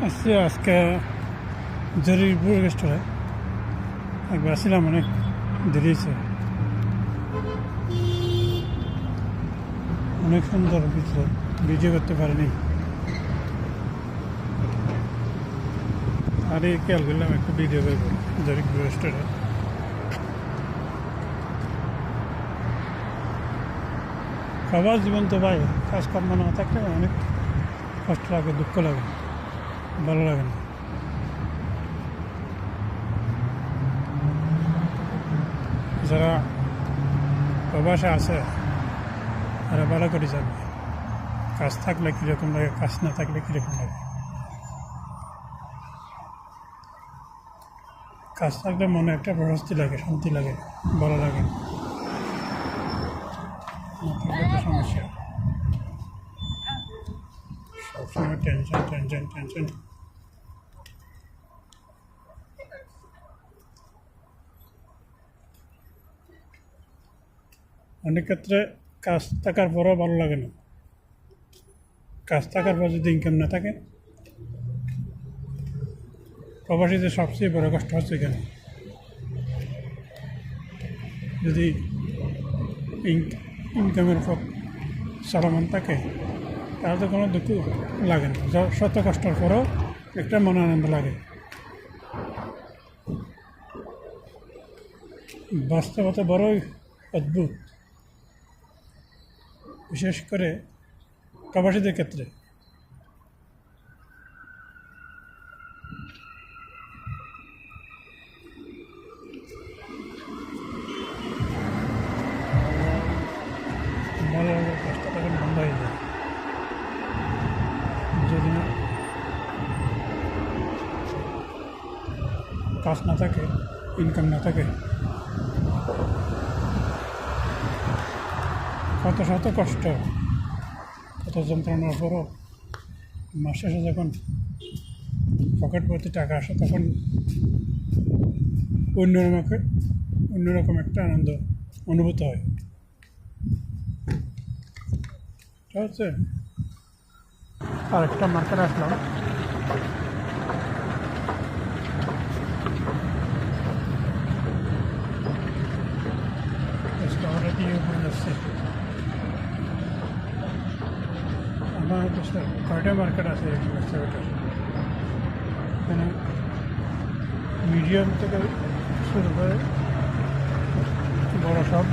আজকে জরিপুর রেস্টুরেন্ট একবার আসছিলাম, অনেক দেরি হয়েছে। অনেক সুন্দর ভিতরে, ভিডিও করতে পারিনি। আর এই খেয়াল করলাম একটু ভিডিও করব জরিপুর রেস্টুরেন্ট। সবার জীবন তো ভাই কাজকর্ম না থাকলে অনেক কষ্ট লাগে, দুঃখ লাগে, ভালো লাগে না। যারা প্রবাসে আছে তারা ভালো করে যাবে কাজ থাকলে কীরকম লাগে, কাজ না থাকলে কীরকম লাগে। কাজ থাকলে মনে একটা প্রশস্তি লাগে, শান্তি লাগে, ভালো লাগে। না থাকলে তো সমস্যা, সবসময় টেনশন টেনশন টেনশন। অনেক ক্ষেত্রে কাজ থাকার পরও ভালো লাগে না। কাজ থাকার পর যদি ইনকাম না থাকে, প্রবাসীদের সবচেয়ে বড় কষ্ট হচ্ছে এখানে। যদি ইনকামের পথ চলমান থাকে তাহলে তো কোনো দুঃখ লাগে না, শত কষ্টের পরেও একটা মনে আনন্দ লাগে। বাস্তবতা বড়ই অদ্ভুত, বিশেষ করে প্রবাসীদের ক্ষেত্রে। ভালো লাগার কাজটা তখন বন্ধ হয়ে যায় যদি না কাজ না থাকে, ইনকাম না থাকে। কত শত কষ্ট, কত যন্ত্রণার পরও মাস শেষে যখন পকেট ভর্তি টাকা আসে তখন অন্যরকম একটা আনন্দ অনুভূত হয়। ঠিক আছে, আরেকটা মার্কেট আসলাম। অলরেডি ওপেন আসছে। আমার দেশে কয়টা মার্কেট আছে এখানে, মিডিয়াম থেকে শুরু করে বড় সব